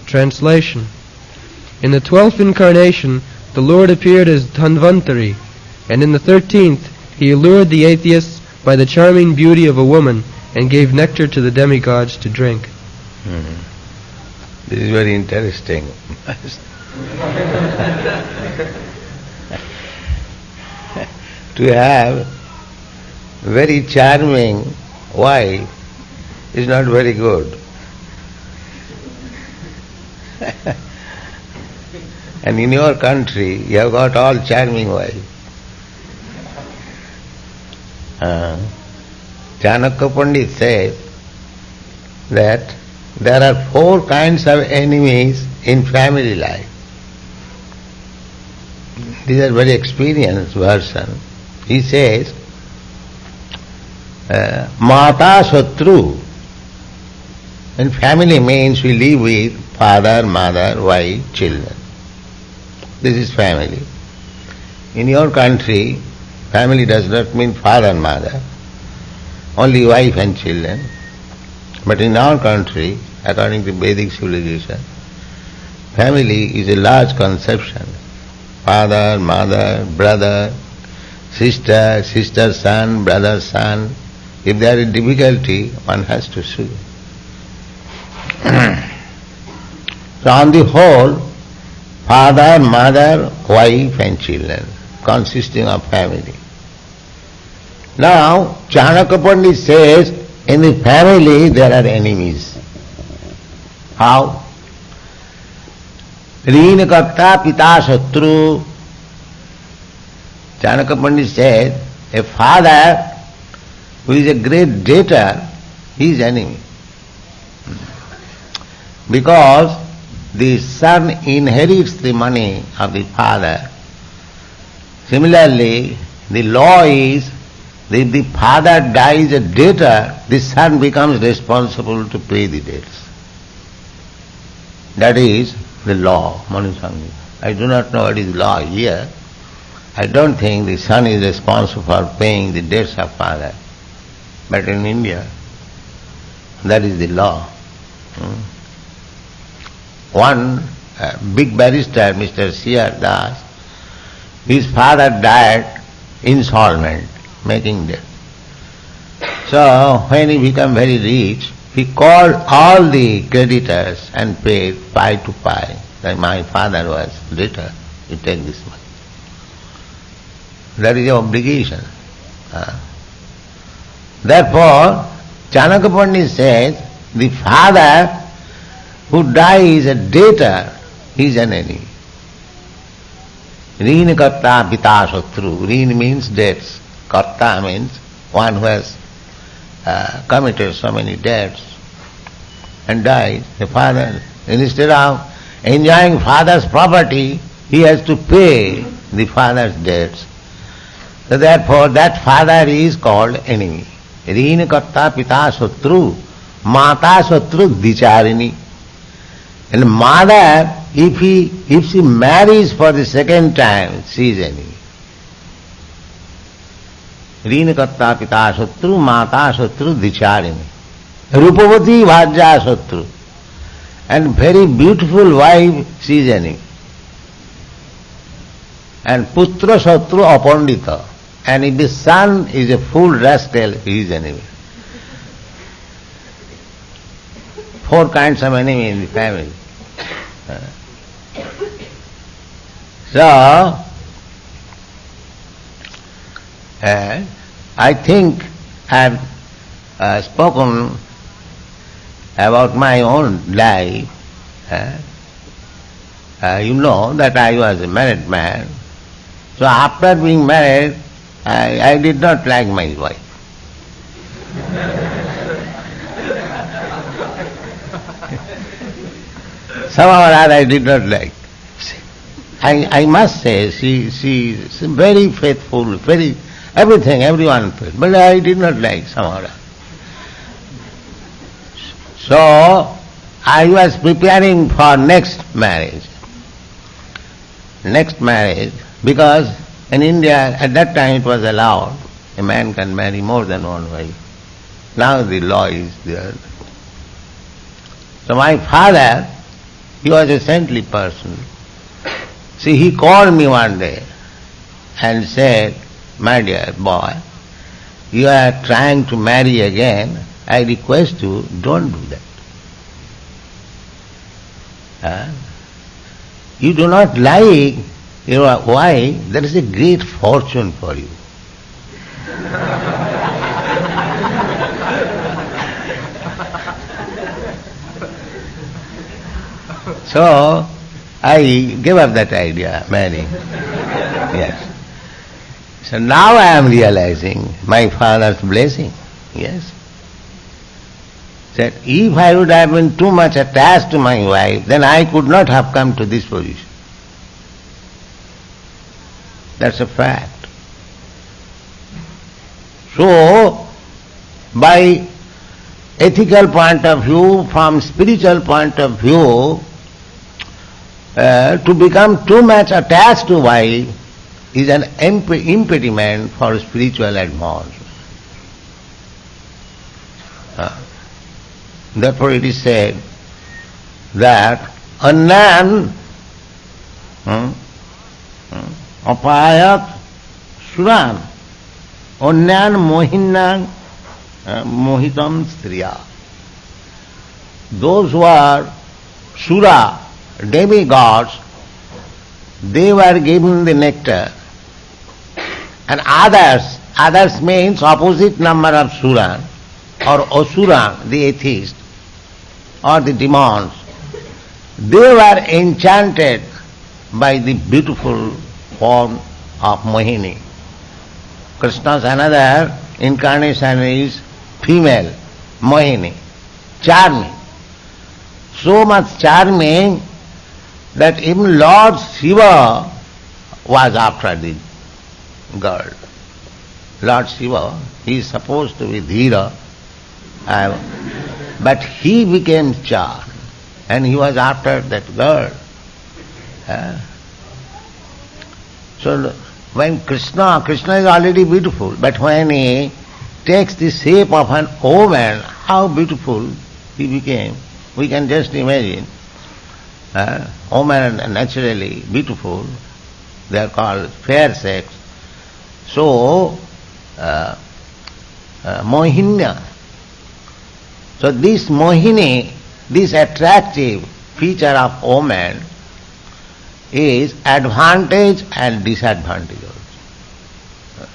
Translation. In the 12th incarnation, the Lord appeared as Dhanvantari, and in the 13th, he allured the atheists by the charming beauty of a woman and gave nectar to the demigods to drink. This is very interesting. To have very charming wife is not very good. And in your country, you have got all charming wives. Chanakya Pandit says that there are 4 kinds of enemies in family life. These are very experienced version. He says, Mata Shatru. And family means we live with father, mother, wife, children. This is family. In your country, family does not mean father and mother, only wife and children. But in our country, according to Vedic civilization, family is a large conception. Father, mother, brother, sister, sister's son, brother's son. If there is difficulty, one has to sue. So on the whole, father, mother, wife and children, consisting of family. Now, Chanakya Pandit says, in the family there are enemies. How? Rinakarta pita shatru. Chanakya Pandit says, a father who is a great debtor, he is enemy. Because the son inherits the money of the father. Similarly, the law is that if the father dies a debtor, the son becomes responsible to pay the debts. That is the law, Manusanghi. I do not know what is law here. I don't think the son is responsible for paying the debts of father. But in India, that is the law. One big barrister, Mr. C.R. Das, his father died insolvent, making debt. So when he became very rich, he called all the creditors and paid 5 to 5. Like my father was debtor, you take this money. That is the obligation. Therefore, Chanakya Pandit says, the father who dies a debtor, he is an enemy. Rin karta pita shatru. Rin means debts. Karta means one who has committed so many debts and dies. The father, instead of enjoying father's property, he has to pay the father's debts. So therefore that father is called enemy. Rin karta pita shatru. Mata shatru dicharini. And mother, if she marries for the second time, she is enemy. Rin karta pita shatru, mata shatru dicharini. Rupavati bhajya shatru. And very beautiful wife, she is enemy. And putra shatru apandita. And if the son is a fool rascal, he is enemy. 4 kinds of enemy in the family. So, I think I have spoken about my own life. You know that I was a married man. So after being married, I did not like my wife. Somehow or other I did not like. I must say she is very faithful, very everything, everyone, but I did not like somehow or other. So I was preparing for next marriage, because in India at that time it was allowed, a man can marry more than one wife. Now the law is there. So my father He was a saintly person. See, he called me one day and said, "My dear boy, you are trying to marry again. I request you, don't do that. You do not like your wife, that is a great fortune for you." So I gave up that idea, marrying. Yes. So now I am realizing my father's blessing. Yes. That if I would have been too much attached to my wife, then I could not have come to this position. That's a fact. So, by ethical point of view, from spiritual point of view, to become too much attached to wife is an impediment for spiritual advance. Therefore it is said that annan apayat suran annan mohinnan mohitam striya. Those who are sura, demigods, they were given the nectar, and others means opposite number of sura or asura, the atheist, or the demons. They were enchanted by the beautiful form of Mohini. Krishna's another incarnation is female, Mohini, charming. So much charming that even Lord Shiva was after the girl. Lord Shiva, he is supposed to be Dhira, but he became charmed and he was after that girl. So when Krishna is already beautiful, but when he takes the shape of an woman, how beautiful he became, we can just imagine. Women are naturally beautiful, they are called fair sex. So, Mohinya. So this Mohini, this attractive feature of woman is advantage and disadvantage also.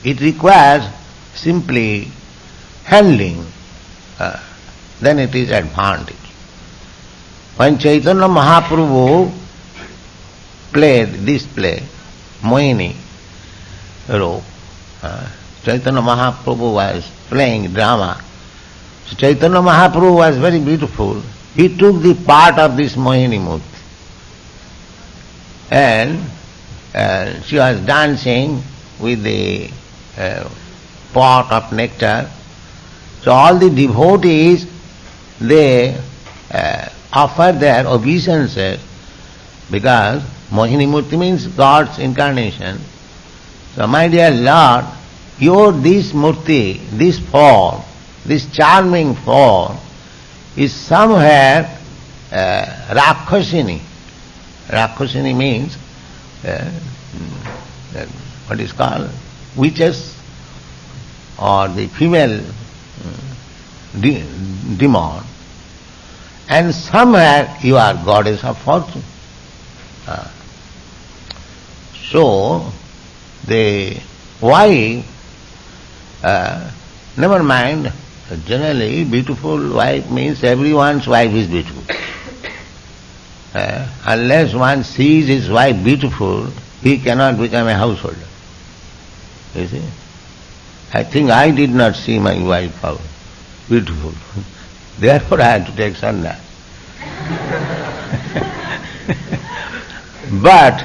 It requires simply handling, then it is advantage. When Chaitanya Mahaprabhu played this play, Mohini role, Chaitanya Mahaprabhu was playing drama. So Chaitanya Mahaprabhu was very beautiful. He took the part of this Mohini Murti. And she was dancing with the pot of nectar. So all the devotees, they offer their obeisances, because Mohini Murti means God's incarnation. So my dear Lord, this Murti, this form, this charming form is somewhere Rakshasini. Rakshasini means what is called witches, or the female demon, and somewhere you are goddess of fortune. So the wife, never mind, generally beautiful wife means everyone's wife is beautiful. Unless one sees his wife beautiful, he cannot become a householder. You see? I think I did not see my wife beautiful. Therefore I had to take sannyas. But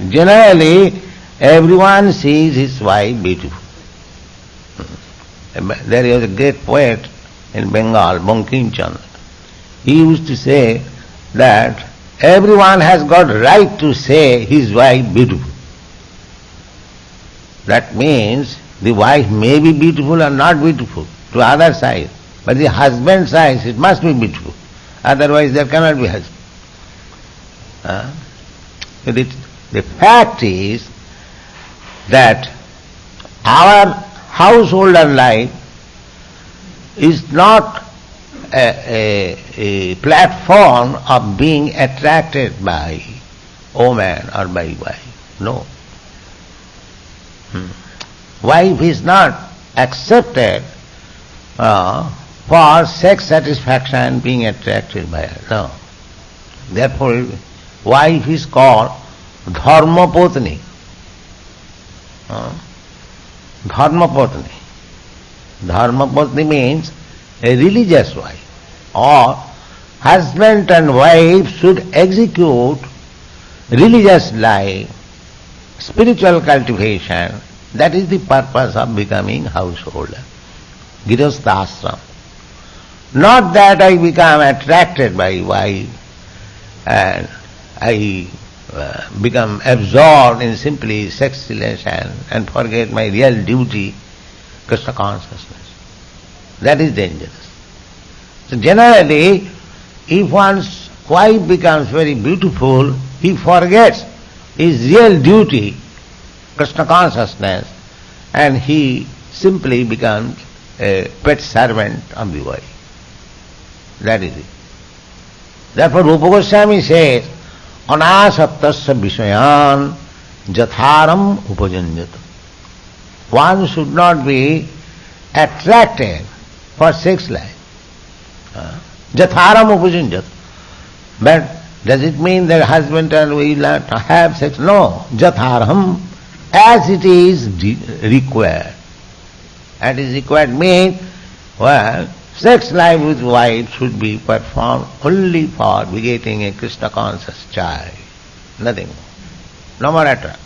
generally everyone sees his wife beautiful. There is a great poet in Bengal, Bankim Chandra. He used to say that everyone has got right to say his wife beautiful. That means the wife may be beautiful or not beautiful to other side, But the husband's eyes, it must be beautiful. Otherwise there cannot be husband. The fact is that our householder life is not a platform of being attracted by woman or by wife. No. Wife is not accepted for sex satisfaction, being attracted by her. No. Therefore, wife is called dharmapatni. Dharmapatni. Dharmapatni means a religious wife. Or husband and wife should execute religious life, spiritual cultivation. That is the purpose of becoming householder. Girihastha ashram. Not that I become attracted by wife and I become absorbed in simply sex relation and forget my real duty, Krishna consciousness. That is dangerous. So generally, if one's wife becomes very beautiful, he forgets his real duty, Krishna consciousness, and he simply becomes a pet servant of the wife. That is it. Therefore Rupa Goswami says, anasattasya vishayan jatharam upajanjata. One should not be attracted for sex life. Jatharam upajanjata. But does it mean that husband and wife will not have sex? No. Jatharam, as it is required. As it is required means, well, sex life with wife should be performed only for begetting a Krishna conscious child. Nothing more. No more at all.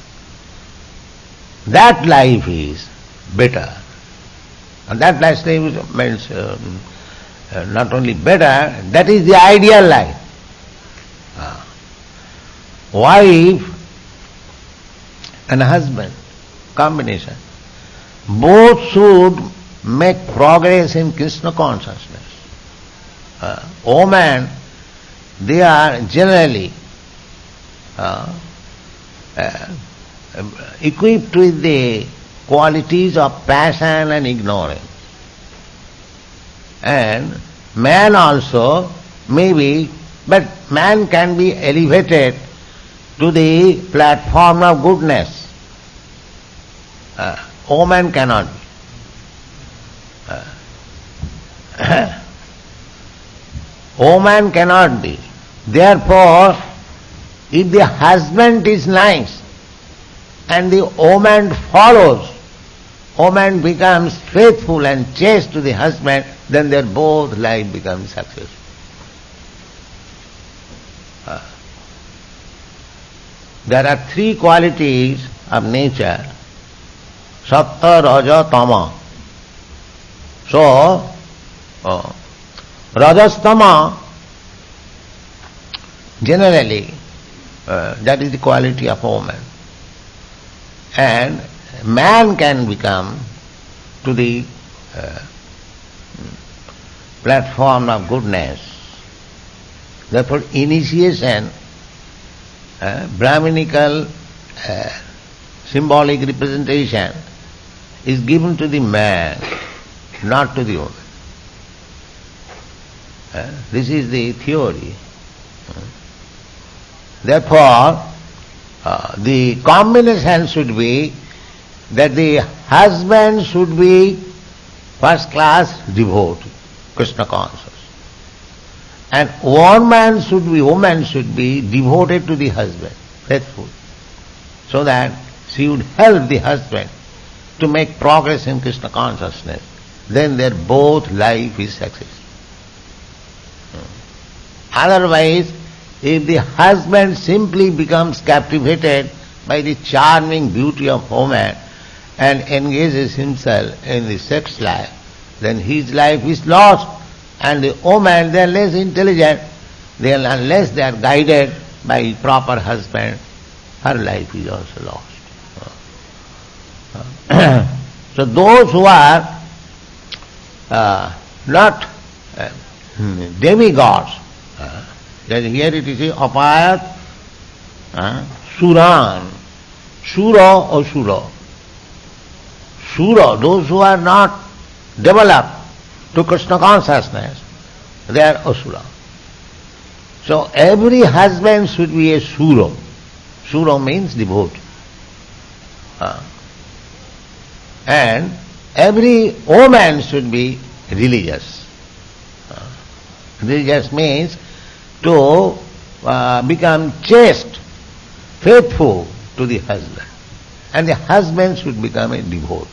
That life is better. And that life means not only better, that is the ideal life. Wife and husband, combination, both should make progress in Krishna consciousness. Women, they are generally equipped with the qualities of passion and ignorance. And man also maybe, but man can be elevated to the platform of goodness. Woman cannot be. Woman cannot be. Therefore, if the husband is nice and the woman follows, woman becomes faithful and chaste to the husband, then their both life becomes successful. There are three qualities of nature, sattva, raja, tama. So, rajastama, generally, that is the quality of woman. And man can become to the platform of goodness. Therefore, initiation, Brahminical symbolic representation is given to the man, not to the woman. This is the theory. Therefore, the combination should be that the husband should be first class devotee, Krishna conscious. And woman should be devoted to the husband, faithful, so that she would help the husband to make progress in Krishna consciousness. Then their both life is successful. Otherwise, if the husband simply becomes captivated by the charming beauty of woman and engages himself in the sex life, then his life is lost. And the woman, they are less intelligent, unless they are guided by a proper husband, her life is also lost. So those who are not demigods. Here it is apayat suran, sura or sura. Sura, those who are not developed to Krishna consciousness, they are asura. So every husband should be a sura. Sura means devotee. And every woman should be religious. Religious means to become chaste, faithful to the husband. And the husband should become a devotee.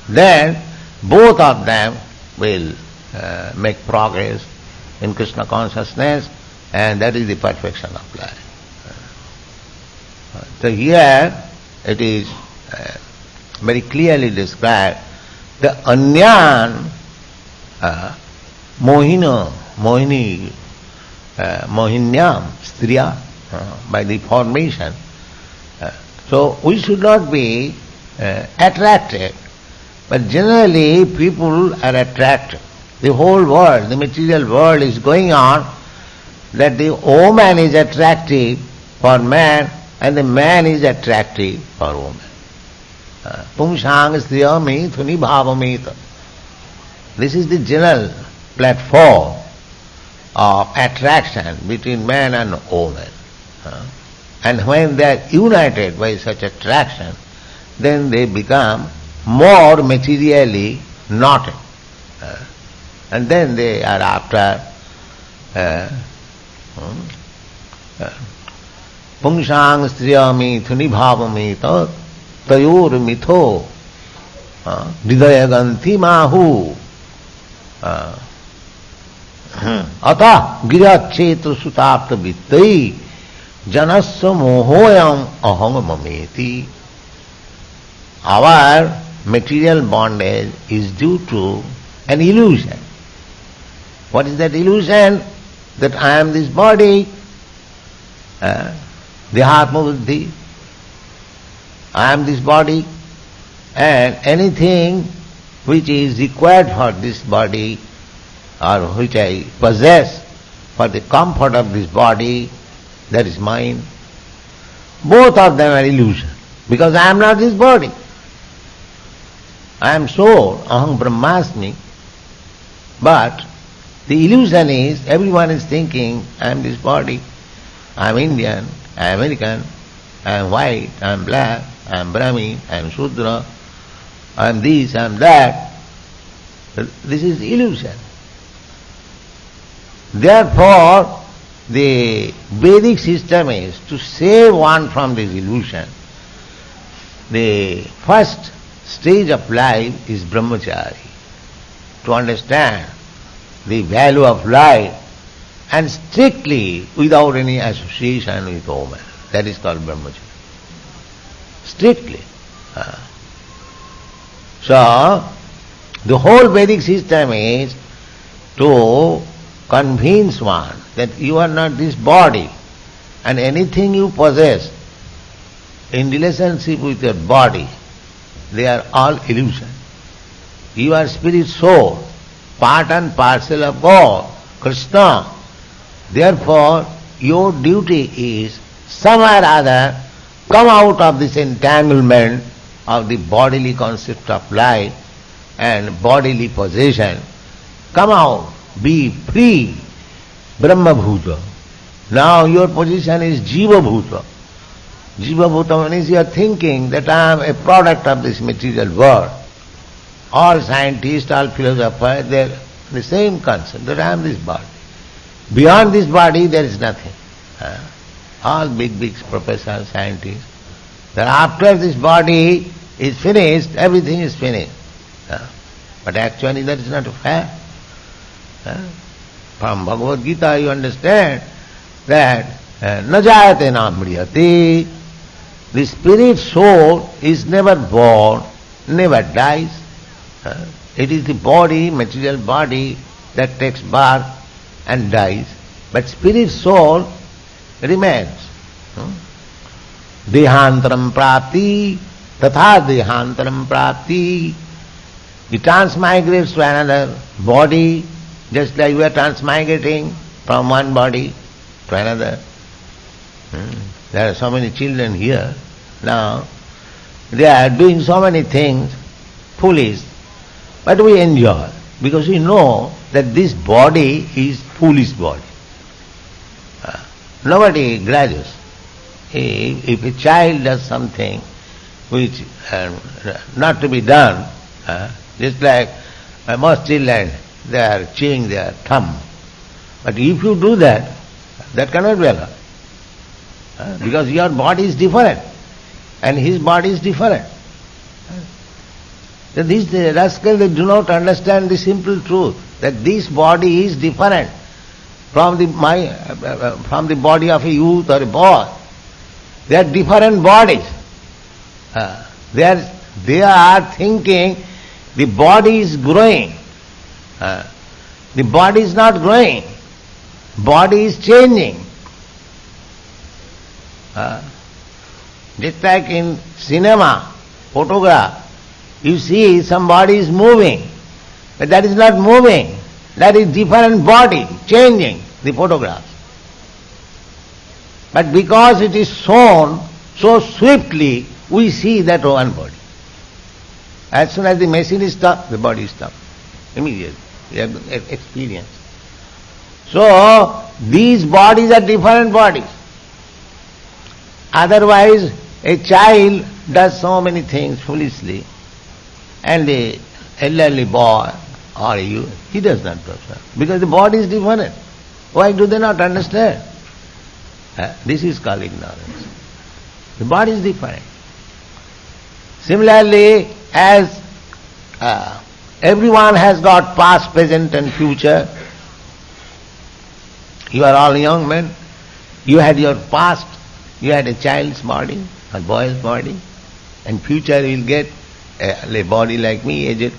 Then both of them will make progress in Krishna consciousness, and that is the perfection of life. So here it is very clearly described the anyan mohinyam striya by the formation. So we should not be attracted, but generally people are attracted. The whole world, the material world is going on that the woman is attractive for man and the man is attractive for woman. Pumsang striyami thuni bhavamita. This is the general platform of attraction between man and woman. And when they are united by such attraction, then they become more materially knotted. And then they are after Pungsang striyami thuni bhavamita tayor mitho hridayaganti mahu ata girachetra sutapta vittai janasya mohoyam aham mameti. Our material bondage is due to an illusion. What is that illusion? That I am this body, Dehatma Buddhi, I am this body, and anything which is required for this body or which I possess for the comfort of this body, that is mine. Both of them are illusion, because I am not this body. I am soul, aham brahmasmi, but the illusion is, everyone is thinking, I am this body, I am Indian, I am American, I am white, I am black, I am Brahmin, I am Shudra, I am this, I am that. This is illusion. Therefore, the Vedic system is to save one from this illusion. The first stage of life is brahmachari, to understand the value of life and strictly without any association with woman. That is called brahmacharya. Strictly. So, the whole Vedic system is to convince one that you are not this body, and anything you possess in relationship with your body, they are all illusion. You are spirit soul, part and parcel of God, Krishna. Therefore, your duty is somewhere or other come out of this entanglement of the bodily concept of life and bodily possession. Come out, be free, Brahma Bhuta. Now your position is Jiva Bhuta. Jiva Bhuta means you are thinking that I am a product of this material world. All scientists, all philosophers, they are the same concept, that I am this body. Beyond this body there is nothing. All big professors, scientists, that after this body is finished, everything is finished. But actually that is not a fact. From Bhagavad Gita you understand that na jayate na mriyate. The spirit soul is never born, never dies. It is the body, material body, that takes birth and dies. But spirit soul remains. Dehantaram prapti, tatha dehantaram prapti. It transmigrates to another body, Just like we are transmigrating from one body to another. There are so many children here now. They are doing so many things, foolish, but we enjoy because we know that this body is foolish body. Nobody grudges. If a child does something which not to be done, just like most children, they are chewing their thumb. But if you do that, that cannot be allowed. Because your body is different and his body is different. So these rascals, they do not understand the simple truth that this body is different from the body of a youth or a boy. They are different bodies. They are thinking the body is growing. The body is not growing. Body is changing. Just like in cinema, photograph, you see some body is moving, but that is not moving. That is different body, changing the photograph. But because it is shown so swiftly, we see that one body. As soon as the machine is stopped, the body is stopped. Immediately. We have experience. So, these bodies are different bodies. Otherwise, a child does so many things foolishly, and the elderly boy or you, he does not do so. Because the body is different. Why do they not understand? This is called ignorance. The body is different. Similarly, as everyone has got past, present and future, you are all young men, you had your past, you had a child's body, a boy's body, and future you will get a body like me, aged.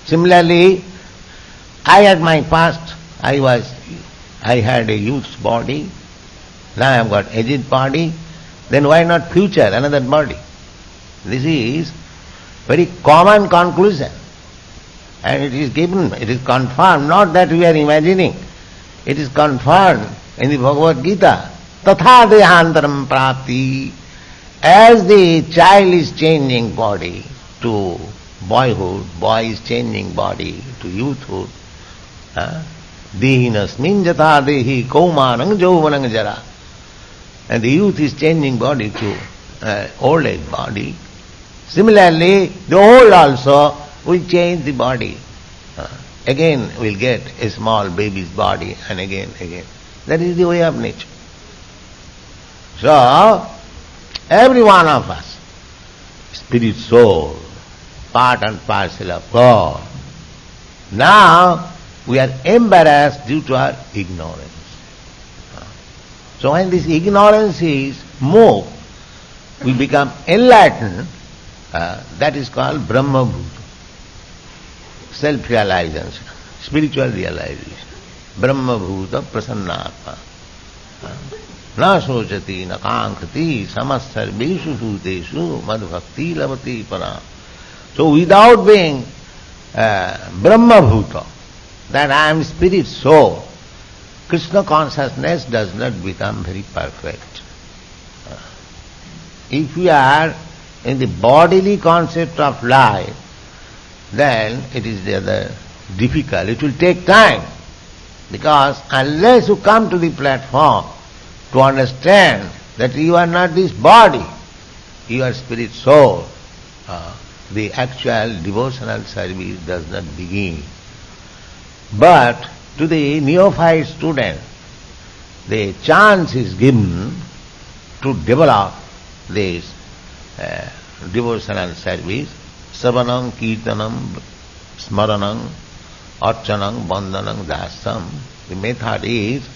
Similarly, I had my past, I had a youth's body, now I have got aged body, then why not future, another body? This is very common conclusion. And it is given, it is confirmed, not that we are imagining. It is confirmed in the Bhagavad Gita. Tatha dehantaram prapti. As the child is changing body to boyhood, boy is changing body to youthhood. Dehinasmin jatha dehi kaumanang jauvanang jara. And the youth is changing body to old age body. Similarly, the old also will change the body. Again we'll get a small baby's body and again. That is the way of nature. So, every one of us, spirit soul, part and parcel of God. Now, we are embarrassed due to our ignorance. So when this ignorance is moved, we become enlightened. That is called Brahma Bhuta. Self-realization, spiritual realization. Brahma Bhuta Prasannatma. Na sochati na kankhati samasarveshu bhuteshu madbhakti lavati para. So without being Brahma Bhuta, that I am spirit soul, Krishna consciousness does not become very perfect. If we are in the bodily concept of life, then it is rather difficult. It will take time. Because unless you come to the platform to understand that you are not this body, you are spirit soul, the actual devotional service does not begin. But to the neophyte student, the chance is given to develop this devotional service, Savanam, Kirtanam, Smaranam, Archanam, Bandhanam, Dasam. The method is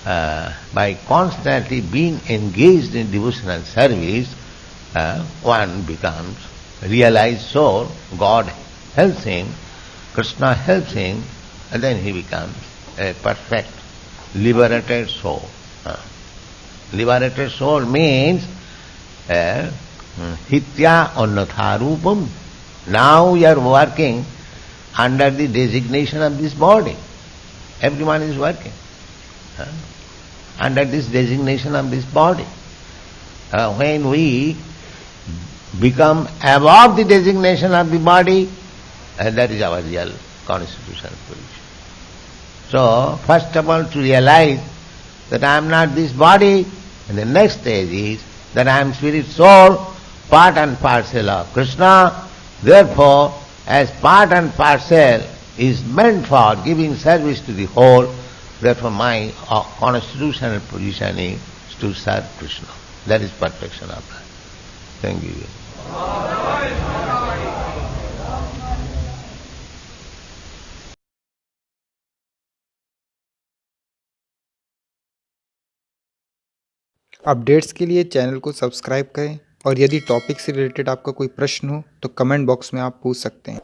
by constantly being engaged in devotional service, one becomes realized soul, God helps him, Krishna helps him, and then he becomes a perfect, liberated soul. Liberated soul means Hitya Annatha Rupam. Now we are working under the designation of this body. Everyone is working under this designation of this body. When we become above the designation of the body, that is our real constitutional position. So, first of all, to realize that I am not this body, and the next stage is that I am spirit soul, part and parcel of Krishna. Therefore, as part and parcel is meant for giving service to the whole, therefore my constitutional position is to serve Krishna. That is perfection of life. Thank you. Updates के लिए channel को subscribe करें और यदि topic से related आपका कोई प्रश्न हो तो कमेंट बॉक्स में आप पूछ सकते हैं।